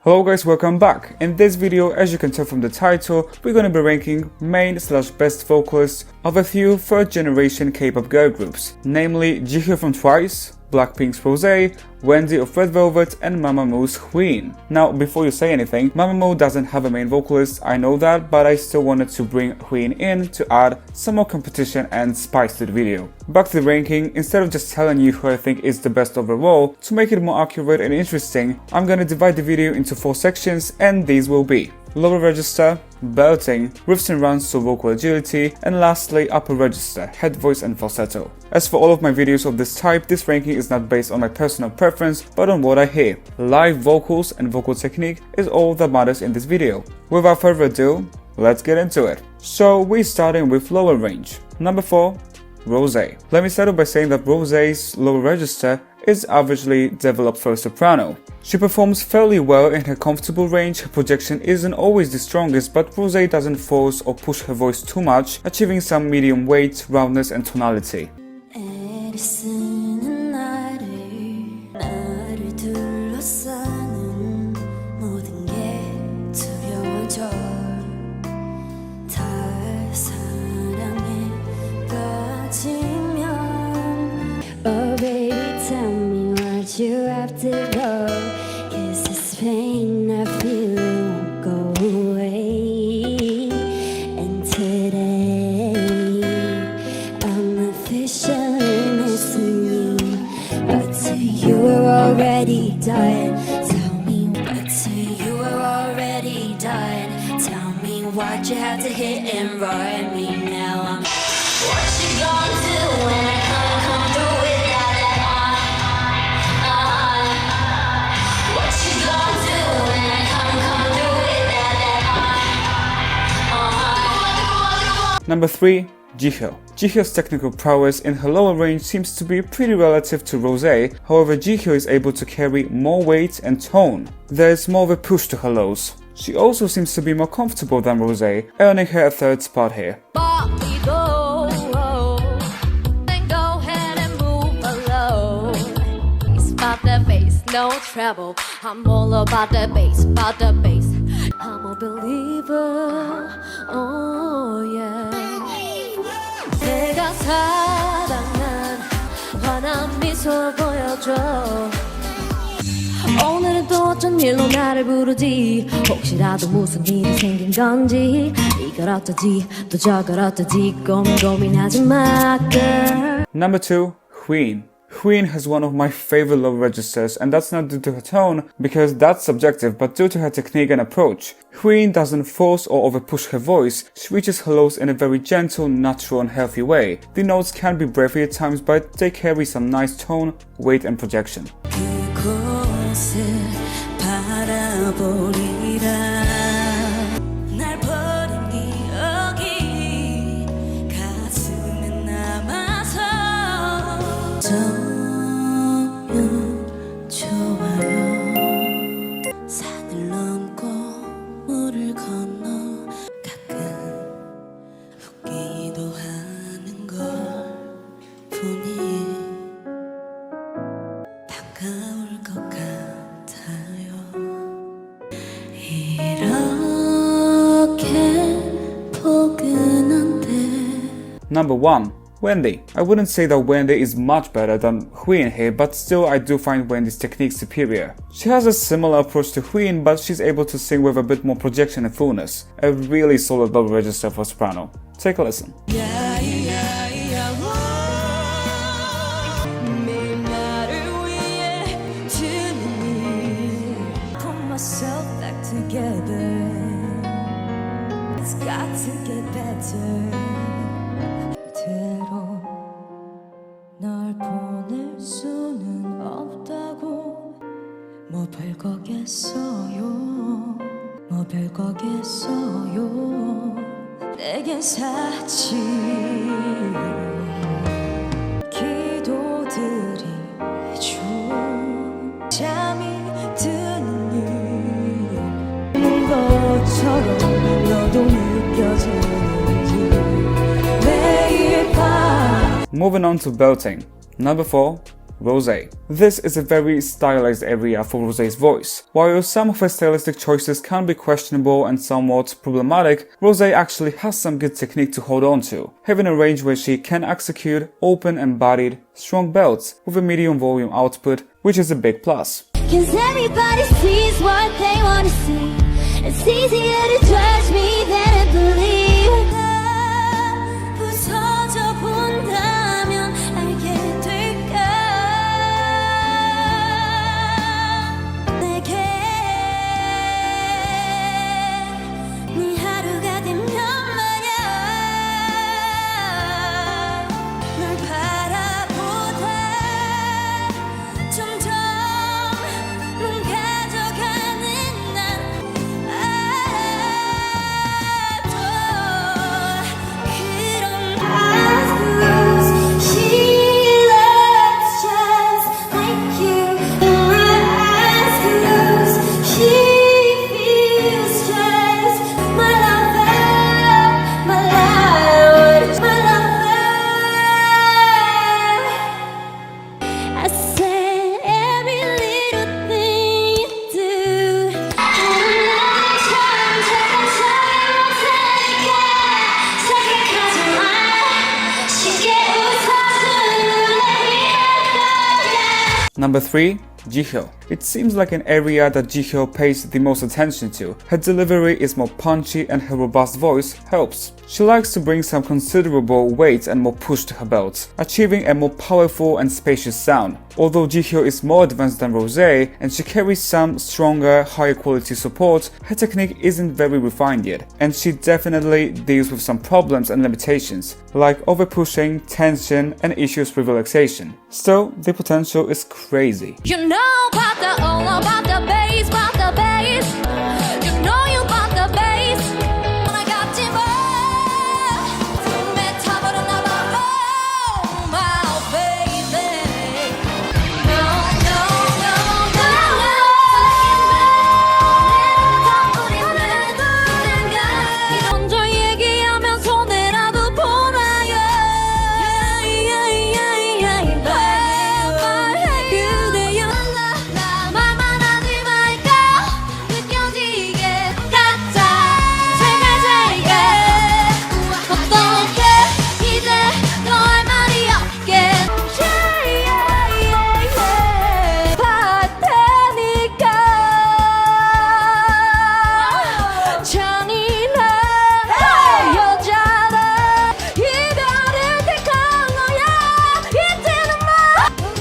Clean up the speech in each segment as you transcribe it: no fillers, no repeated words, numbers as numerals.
Hello guys, welcome back. In this video, as you can tell from the title, we're going to be ranking main/best vocalists of a few third generation K-pop girl groups, namely Jihyo from Twice, BLACKPINK's Rosé, Wendy of Red Velvet, and Mamamoo's Wheein. Now, before you say anything, Mamamoo doesn't have a main vocalist, I know that, but I still wanted to bring Wheein in to add some more competition and spice to the video. Back to the ranking, instead of just telling you who I think is the best overall, to make it more accurate and interesting, I'm gonna divide the video into 4 sections, and these will be lower register, belting, riffs and runs to vocal agility, and lastly upper register, head voice and falsetto. As for all of my videos of this type, this ranking is not based on my personal preference, but on what I hear. Live vocals and vocal technique is all that matters in this video. Without further ado, let's get into it. So we're starting with lower range. Number 4, Rosé. Let me start off by saying that Rosé's lower register is averagely developed for a soprano. She performs fairly well in her comfortable range, her projection isn't always the strongest, but Rosé doesn't force or push her voice too much, achieving some medium weight, roundness and tonality. You have to go, 'cause this pain I feel won't go away. And today I'm officially missing you, but to you we're already done. Tell me, but to you we're already done. Tell me why'd you have to hit and run me now? I'm what you gonna do when I come through without that Number 3, Jihyo. Jihyo's technical prowess in her lower range seems to be pretty relative to Rosé, however Jihyo is able to carry more weight and tone. There is more of a push to her lows. She also seems to be more comfortable than Rosé, earning her a 3rd spot here. No trouble, I'm all about the bass, I'm a believer, oh yeah. 내가 사랑한 환한 미소 보여줘. 오늘은 또 어쩐 일로 나를 부르지. 혹시라도 무슨 일이 생긴 건지. 이걸 어쩌지 또 저걸 어쩌지 고민하지 마, girl. Number 2, Wheein. Wheein has one of my favorite low registers, and that's not due to her tone, because that's subjective, but due to her technique and approach. Wheein doesn't force or over-push her voice, she reaches her lows in a very gentle, natural and healthy way. The notes can be breathy at times, but they carry some nice tone, weight and projection. 산을 넘고 물을 건너 가끔 웃기도 하는 걸 보니 반가울 것 같아요. 이렇게 포근한데. Number 1, Wendy. I wouldn't say that Wendy is much better than Wheein here, but still I do find Wendy's technique superior. She has a similar approach to Wheein, but she's able to sing with a bit more projection and fullness. A really solid low register for soprano. Take a listen. It's got to get better. 널 보낼 수는 없다고 뭐 별거겠어요 뭐 별거겠어요 내겐 사치 기도들이 좀 잠이 드는 것처럼 너도 느껴지는지 매일 밤. Moving on to belting. Number 4, Rosé. This is a very stylized area for Rosé's voice. While some of her stylistic choices can be questionable and somewhat problematic, Rosé actually has some good technique to hold on to, having a range where she can execute open and bodied, strong belts with a medium volume output, which is a big plus. 'Cause everybody sees what they wanna see. It's easier to judge me than to believe. 부서져 본다면 알게 될까? 내게 네 하루가 되면 말야 널 바라보다 점점 눈 가져가는 난 알아도 그런 She looks just like you. My eyes close. She feels just my lover, my Lord, my lover. I said every little thing you do. 하루처럼 생각하지 마. 쉽게 웃어주는 거야. Number 3. Jihyo. It seems like an area that Jihyo pays the most attention to. Her delivery is more punchy and her robust voice helps. She likes to bring some considerable weight and more push to her belts, achieving a more powerful and spacious sound. Although Jihyo is more advanced than Rosé and she carries some stronger, higher quality support, her technique isn't very refined yet, and she definitely deals with some problems and limitations, like overpushing, tension, and issues with relaxation. Still, the potential is crazy. You know all about the bass, about the bass. You know you about the bass. I got you more. 숨에 타버렸나 봐. Oh my baby. No, no, no, no, no. 먼저 얘기하면 손해라도 보나요? 그대여 말만 하지 말까 느껴지게 가짜 생각하니까 어떻게 이제 더 할 말이 없게 할 테니까 잔인한 여자라 이별을 택한 거야 이제는 뭐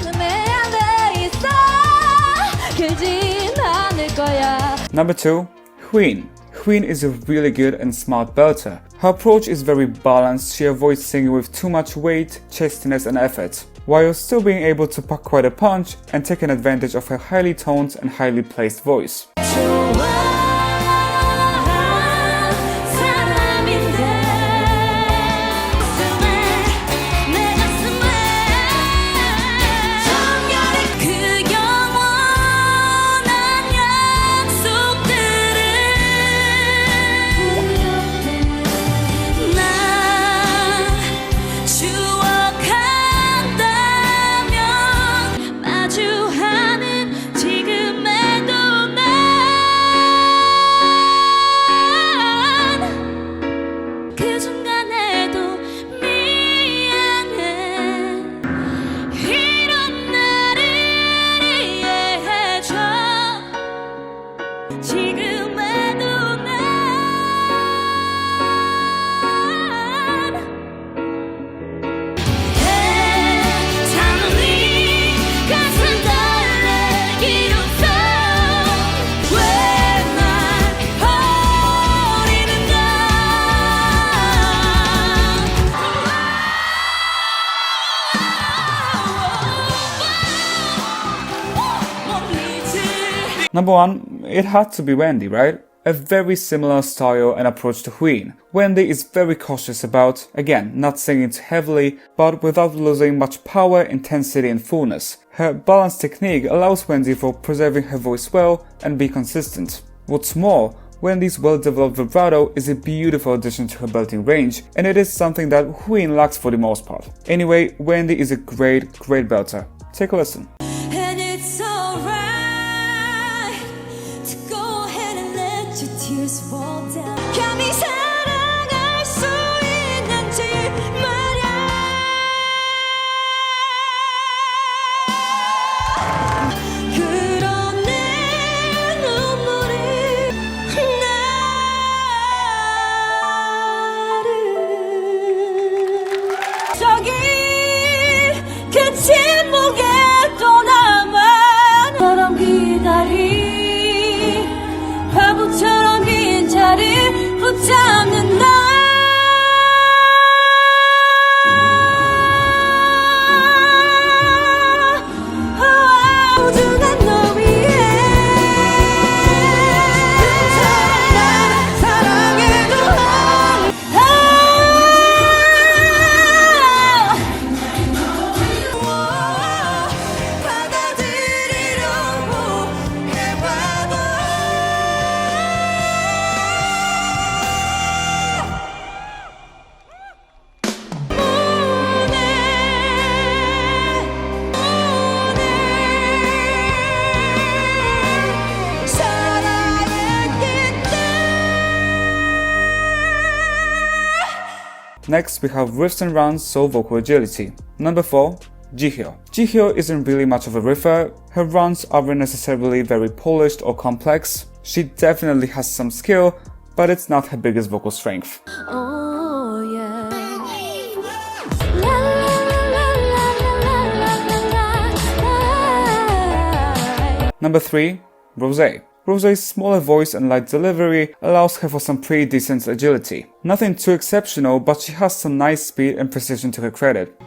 눈에 안돼 있어 길진 않을 거야. Number 2. Wheein. Wheein is a really good and smart belter. Her approach is very balanced. She avoids singing with too much weight, chestiness, and effort, while still being able to pack quite a punch and taking advantage of her highly toned and highly placed voice. 사람인데 내 가슴에 정열의 그 영원한 약속들을 난 추억한다면 마주하는 지금에도 난 그 순간에도 미안해 이런 나를 이해해줘 지금에도 난 괜찮으니 가슴 달래기로써 왜 날 버리는가 Number 1. It had to be Wendy, right? A very similar style and approach to Wheein. Wendy is very cautious about, again, not singing too heavily, but without losing much power, intensity, and fullness. Her balanced technique allows Wendy for preserving her voice well and be consistent. What's more, Wendy's well-developed vibrato is a beautiful addition to her belting range, and it is something that Wheein lacks for the most part. Anyway, Wendy is a great belter. Take a listen. And it's alright to go ahead and let your tears fall down. 감히 사랑할 수 있는지 말야. 그런 내 눈물이 나를 저기 그 침묵에 또 남아 바람 기다리 바보처럼 빈자리 붙잡는 나 소중한 너 위해 날 사랑해도 받아들이려고 해봐도 Next, we have riffs and runs, so vocal agility. Number 4. Jihyo. Jihyo isn't really much of a riffer. Her runs aren't necessarily very polished or complex. She definitely has some skill, but it's not her biggest vocal strength. Oh yeah. Number 3. Rosé. Rosé's smaller voice and light delivery allows her for some pretty decent agility. Nothing too exceptional, but she has some nice speed and precision to her credit.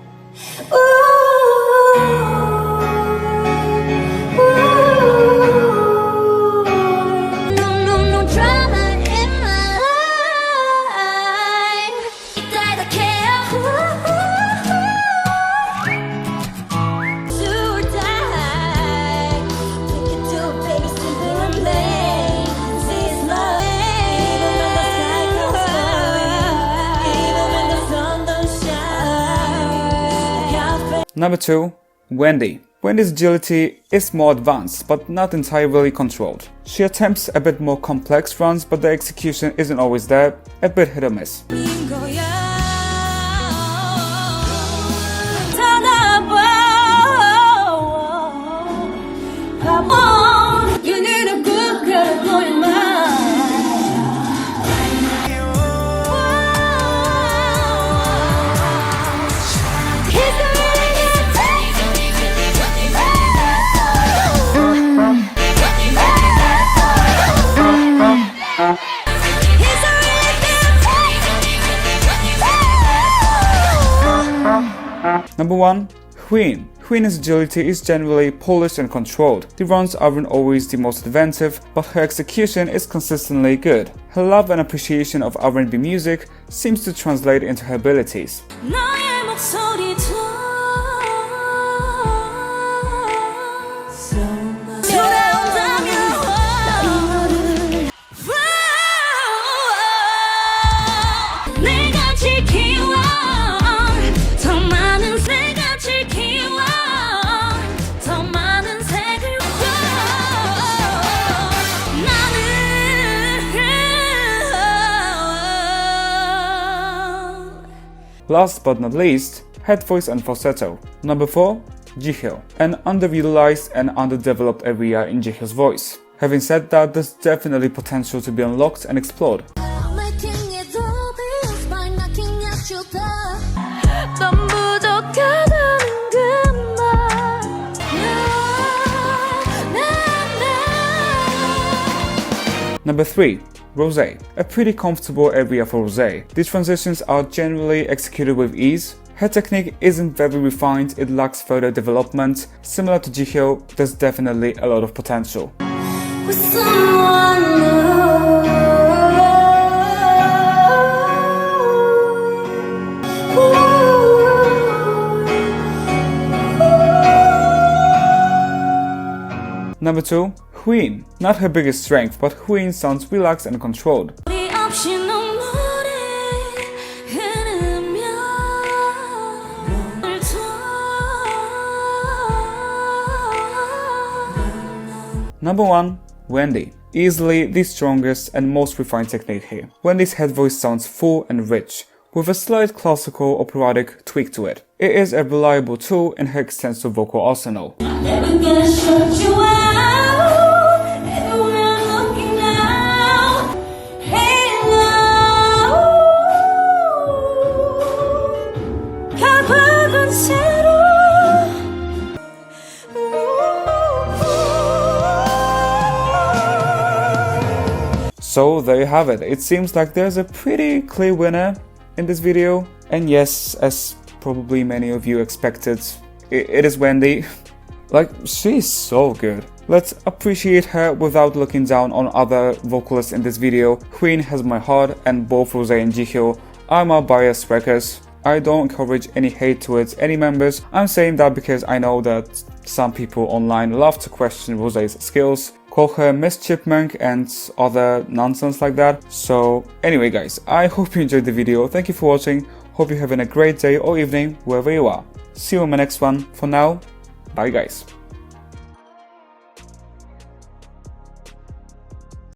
No drama in my life. That I care. To die. We can do it, baby, simple and plain. This is love. Even when the sky goes blurry, even when the sun don't shine. Number 2. Wendy. Wendy's agility is more advanced, but not entirely controlled. She attempts a bit more complex runs, but the execution isn't always there, a bit hit or miss. You need a good girl to blow your mind. He's the really good type. He's the really good type. Number 1. Wheein. Wheein's agility is generally polished and controlled. The runs aren't always the most inventive, but her execution is consistently good. Her love and appreciation of R&B music seems to translate into her abilities. 너의 목소리도 돌아온다면 내가 지키워 더 많은 내가 지키워 더 많은 색을 나는 Last but not least, head voice and falsetto. Number 4. Jihyo. An underutilized and underdeveloped area in Jihyo's voice. Having said that, there's definitely potential to be unlocked and explored. 넌 부족하다는 그 말. Number 3. Rosé. A pretty comfortable area for Rosé. These transitions are generally executed with ease. Her technique isn't very refined, it lacks further development. Similar to Jihyo, there's definitely a lot of potential. With someone new. Number 2. Wheein. Not her biggest strength, but Wheein sounds relaxed and controlled. Number 1. Wendy. Easily the strongest and most refined technique here. Wendy's head voice sounds full and rich, with a slight classical operatic tweak to it. It is a reliable tool in her extensive vocal arsenal. So there you have it. It seems like there's a pretty clear winner in this video. And yes, as probably many of you expected, it is Wendy. Like, she's so good. Let's appreciate her without looking down on other vocalists in this video. Wheein has my heart, and both Rosé and Jihyo are my biased records. I don't encourage any hate towards any members. I'm saying that because I know that some people online love to question Rosé's skills, call her Miss Chipmunk and other nonsense like that. So anyway guys, I hope you enjoyed the video. Thank you for watching. Hope you're having a great day or evening wherever you are. See you in my next one. For now, bye guys.